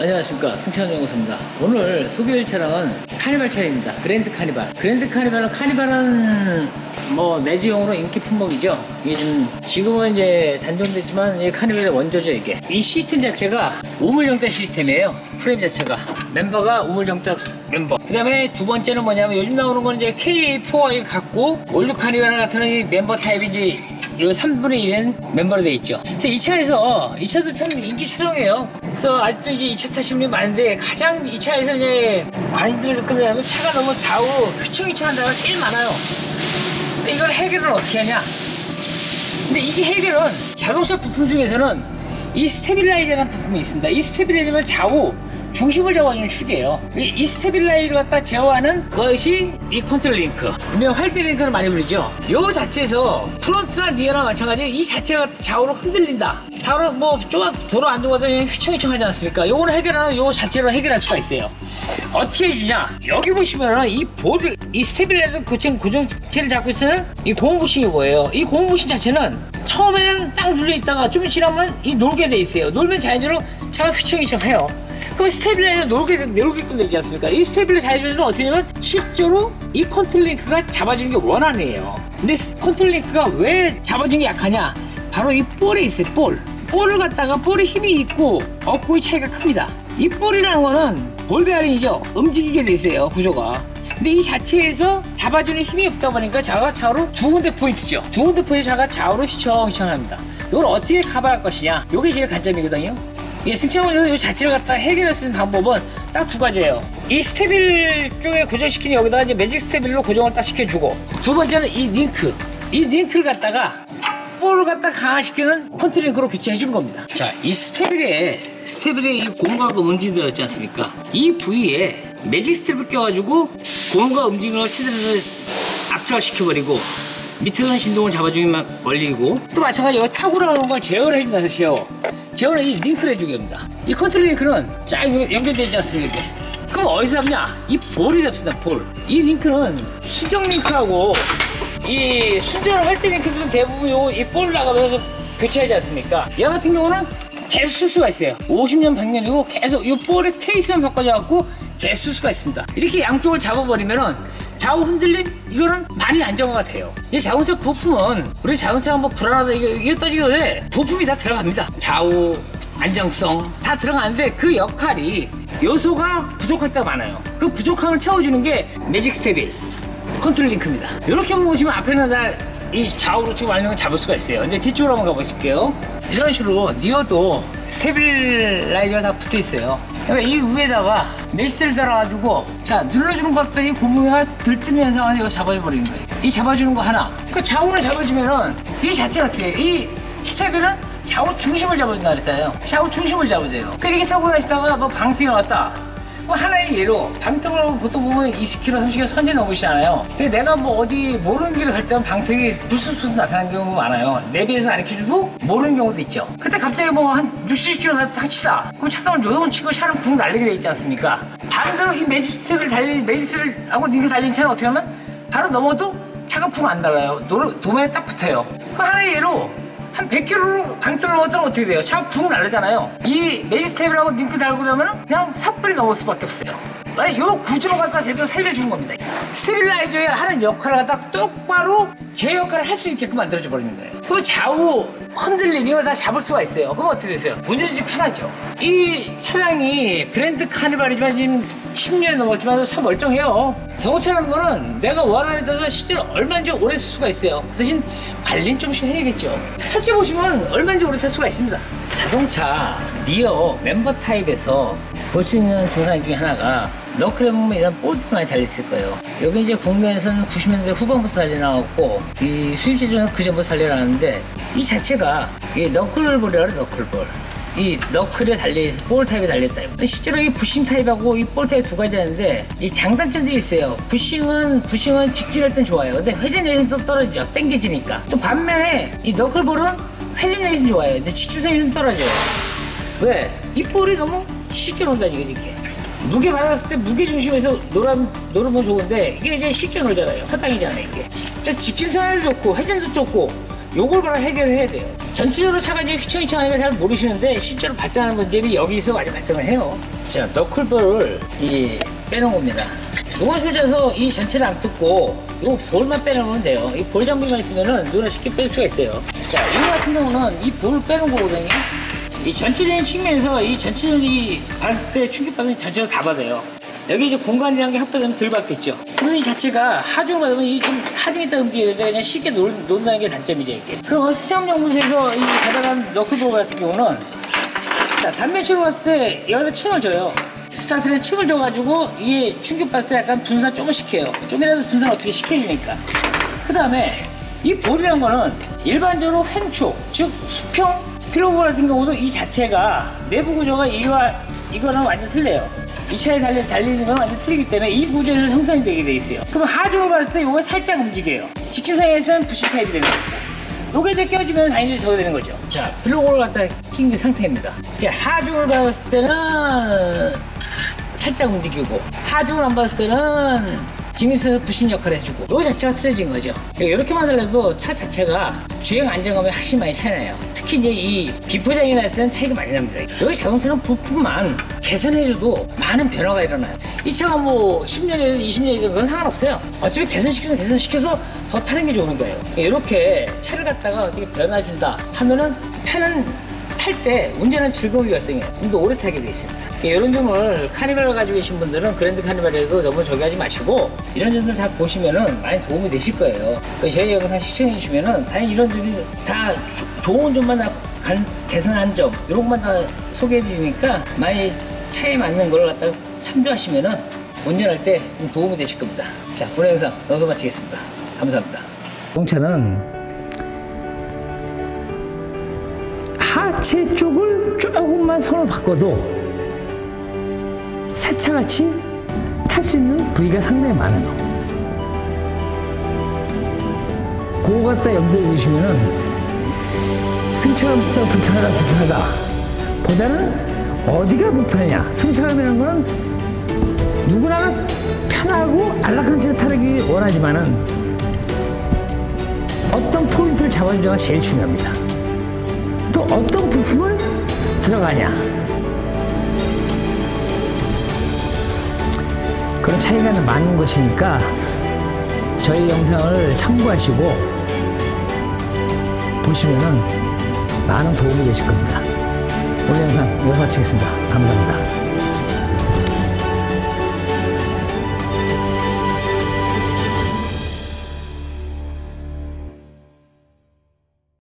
안녕하십니까, 승차연구소입니다. 오늘 소개할 차량은 카니발 차량입니다. 그랜드 카니발. 카니발은 뭐 내주용으로 인기 품목이죠. 이게 지금은 이제 단종됐지만 이 카니발의 원조죠. 이게 이 시스템 자체가 우물정자 시스템이에요. 프레임 자체가 멤버가 우물정자 멤버. 그 다음에 두 번째는 뭐냐면 요즘 나오는 건 이제 K4와 같고 올류 카니발 같은 이 멤버 타입이지. 이 3분의 1은 멤버로 되어 있죠. 이 차도 참 인기 차량이에요. 그래서 아직도 이제 이 차 타시는 분이 많은데 가장 이 차에서 이제 관심들에서 끝내면 차가 너무 좌우 휘청휘청한 데가 제일 많아요. 근데 이걸 해결을 어떻게 하냐? 근데 이게 해결은 자동차 부품 중에서는 이 스테빌라이저라는 부품이 있습니다. 이 스테빌라이저는 좌우 중심을 잡아주는 축이에요. 이 스테빌라이저를 갖다 제어하는 것이 이 컨트롤 링크, 일명 활대 링크를 많이 부르죠. 요 자체에서 프론트나 리어나 마찬가지로 이 자체가 좌우로 흔들린다. 좌우로 뭐 좀 도로 안 좋아도 휘청휘청 하지 않습니까? 요거는 해결하는 요 자체로 해결할 수가 있어요. 어떻게 해주냐? 여기 보시면은 이 스테빌라이저 고정체를 잡고 있는 이 고무 부싱이 뭐예요? 이 고무 부싱 자체는 처음에는 딱 눌려있다가 좀 지나면 이 놀게 돼 있어요. 놀면 자연적으로 차가 휘청휘청 해요. 그럼 스테빌라이저 놀게끔 되지 않습니까? 이 스테빌라이저 자연적으로 어떻게 하냐면 실제로 이 컨트롤 링크가 잡아주는 게 원안이에요. 근데 컨트롤 링크가 왜 잡아주는 게 약하냐? 바로 이 볼에 있어요. 볼을 갖다가 볼에 힘이 있고 없고의 차이가 큽니다. 이 볼이라는 거는 볼 베어링이죠. 움직이게 돼 있어요. 구조가. 근데 이 자체에서 잡아주는 힘이 없다 보니까 차가 좌우로 두 군데 포인트죠. 두 군데 포인트 차가 좌우로 휘청휘청합니다. 이걸 어떻게 커버할 것이냐? 이게 제일 관점이거든요. 이 승차원에서 이 자체를 갖다 해결할 수 있는 방법은 딱 두 가지예요. 이 스테빌 쪽에 고정시키는 여기다가 이제 매직 스테빌로 고정을 딱 시켜주고, 두 번째는 이 링크를 갖다가 볼을 갖다 강화시키는 컨트롤 링크로 교체해 준 겁니다. 자, 이 스테빌에 이 고무가 움직임 들었지 않습니까? 이 부위에 매직 스텝을 껴가지고 고무가 움직이는 걸 최대한 압착시켜버리고 밑에서는 진동을 잡아주기만 벌리고, 또 마찬가지로 타구라는 걸 제어를 해준다. 제어는 이 링크를 해주게 합니다. 이 컨트롤 링크는 쫙 연결되지 않습니까? 이게. 그럼 어디서 잡냐? 이 볼이 잡습니다. 볼. 이 링크는 수정 링크하고 이 순정을 할 때 링크들은 대부분 이 볼을 나가면서 교체하지 않습니까? 얘 같은 경우는 계속 쓸 수가 있어요. 50년, 100년이고 계속 이 볼의 케이스만 바꿔줘갖고 계속 쓸 수가 있습니다. 이렇게 양쪽을 잡아버리면은 좌우 흔들림? 이거는 많이 안정화가 돼요. 이 자동차 부품은 우리 자동차가 뭐 불안하다 이거 따지기 전에 부품이 다 들어갑니다. 좌우 안정성 다 들어가는데 그 역할이 요소가 부족할 때가 많아요. 그 부족함을 채워주는 게 매직 스테빌 컨트롤 링크입니다. 이렇게 보시면 앞에는 다 이 좌우로 쭉 알면 잡을 수가 있어요. 이제 뒤쪽으로 한번 가보실게요. 이런 식으로 니어도 스테빌라이저가 다 붙어 있어요. 그러니까 이 위에다가 메시를 달아가지고 자 눌러주는 것들이 고무가 들뜨면서 이거 잡아버리는 거예요. 이 잡아주는 거 하나. 그 좌우를 잡아주면은 이 자체는 어떻게 해? 이 스테빌은 좌우 중심을 잡아준다 그랬잖아요. 좌우 중심을 잡아줘요. 그러니까 이렇게 타고 다니시다가 뭐 방통이 나왔다. 뭐 하나의 예로 방통을 보통 보면 20km, 30km 선제 넘으시잖아요. 내가 뭐 어디 모르는 길을 갈 때는 방통이 불쑥불쑥 나타나는 경우가 많아요. 내비에서 안 익혀줘도 모르는 경우도 있죠. 그때 갑자기 뭐 한 60km 타치다. 그럼 차량을 요동을 치고 차는 붕 날리게 돼 있지 않습니까? 반대로 이 매직스텝을 하고 링크 달린 차는 어떻게 하면 바로 넘어도 차가 붕 안 달라요. 도면에 딱 붙어요. 그 하나의 예로 한 100km로 방통을 넘었더니 어떻게 돼요? 차가 붕 날르잖아요. 이 매직스텝이라고 링크 달고 그러면 그냥 삿불이 넘을 수밖에 없어요. 이 구조를 갖다 제대로 살려주는 겁니다. 스테빌라이저에 하는 역할을 갖다 똑바로 제 역할을 할 수 있게끔 만들어져 버리는 거예요. 그럼 좌우 흔들림 이거 다 잡을 수가 있어요. 그럼 어떻게 되세요? 운전이 편하죠. 이 차량이 그랜드 카니발이지만 지금 10년이 넘었지만 참 멀쩡해요. 자동차라는 거는 내가 원하는 데서 실제로 얼마든지 오래 쓸 수가 있어요. 그 대신 관리는 좀씩 해야겠죠. 차체 보시면 얼마든지 오래 탈 수가 있습니다. 자동차 리어 멤버 타입에서 볼 수 있는 증상 중에 하나가 너클램 이런 볼트가 많이 달려있을 거예요. 여기 이제 국내에서는 90년대 후반부터 달려나왔고 이 수입 제조는 그 전부터 달려나왔는데 이 자체가 이 너클볼이라고 해요. 너클볼. 이 너클에 달려있어 볼 타입에 달려있다. 실제로 이 부싱 타입하고 이 볼 타입 두 가지 되는데 이 장단점들이 있어요. 부싱은 직진할 땐 좋아요. 근데 회전력이 또 떨어지죠. 당겨지니까. 또 반면에 이 너클볼은 회전력이 좋아요. 근데 직진성이 떨어져요. 왜? 이 볼이 너무 쉽게 논다니 이게. 무게 받았을 때 무게 중심에서 놀으면 좋은데 이게 이제 쉽게 놀잖아요. 허당이잖아요 이게. 직진성도 좋고 회전도 좋고 요걸 바로 해결을 해야 돼요. 전체적으로 차가 이제 휘청휘청하니까 잘 모르시는데 실제로 발생하는 문제는 여기서 많이 발생을 해요. 자, 너클볼을 빼놓은 겁니다. 요걸 펴줘서 이 전체를 안 뜯고 요 볼만 빼놓으면 돼요. 이 볼 장비만 있으면은 누구나 쉽게 뺄 수가 있어요. 자, 이거 같은 경우는 이 볼을 빼놓은 거거든요. 이 전체적인 측면에서 이 전체적인 봤을 때 충격받으면 전체로 다 받아요. 여기 이제 공간이라는 게 합쳐되면 덜 받겠죠. 그래서 이 자체가 하중을 받으면 이 좀 하중에 있다 움직이는데 그냥 쉽게 논다는 게 단점이죠, 이게. 그럼 수상연구소에서 이 가져간 너클볼 같은 경우는 자, 단면치로 봤을 때 여기다 층을 줘요. 스타트에 층을 줘가지고 이게 충격받을 때 약간 분산 조금씩 해요. 좀이라도 분산 어떻게 시켜주니까. 그 다음에 이 볼이라는 거는 일반적으로 횡축, 즉 수평 필로볼 같은 경우도 이 자체가 내부 구조가 이거랑 완전 틀려요. 이 차에 달리는 건 완전 틀리기 때문에 이 구조에서 형성이 되게 돼 있어요. 그럼 하중을 봤을 때 이거 살짝 움직여요. 직진성에서는 부시 타입이 되는 거고. 요게 이제 껴주면 당연히 저거 되는 거죠. 자, 블록을 갖다 낀 상태입니다. 하중을 받았을 때는 살짝 움직이고, 하중을 안 받았을 때는 직립선에서 부신 역할을 해주고, 요 자체가 틀어진 거죠. 이렇게만 하더라도 차 자체가 주행 안정감이 훨씬 많이 차이나요. 특히 이제 이 비포장이 났을 때는 차이가 많이 납니다. 여기 자동차는 부품만 개선해줘도 많은 변화가 일어나요. 이 차가 뭐 10년이든 20년이든 그건 상관없어요. 어차피 개선시켜서 더 타는 게 좋은 거예요. 이렇게 차를 갖다가 어떻게 변화준다 하면은 차는 탈 때 운전은 즐거움이 발생해요. 좀 더 오래 타게 돼 있습니다. 이런 점을 카니발을 가지고 계신 분들은 그랜드 카니발에도 너무 저기 하지 마시고 이런 점들 다 보시면은 많이 도움이 되실 거예요. 저희 영상 시청해 주시면은 당연히 이런 점이 다 좋은 점만 개선한 점 이런 것만 다 소개해 드리니까 많이 차에 맞는 걸 갖다 참조하시면은 운전할 때 좀 도움이 되실 겁니다. 자, 오늘 영상 여기서 마치겠습니다. 감사합니다. 자동차는 하체 쪽을 조금만 손을 바꿔도 새차같이 탈 수 있는 부위가 상당히 많아요. 그거 갖다 염두에 두시면은 승차감 진짜 불편하다 보다는 어디가 불편하냐. 승차감이라는 거는 누구나 편하고 안락한 차를 타기 원하지만은 어떤 포인트를 잡아주냐가 제일 중요합니다. 또 어떤 부품을 들어가냐, 그런 차이가 많은 것이니까 저희 영상을 참고하시고 보시면은 많은 도움이 되실 겁니다. 오늘 영상 여기서 마치겠습니다. 감사합니다.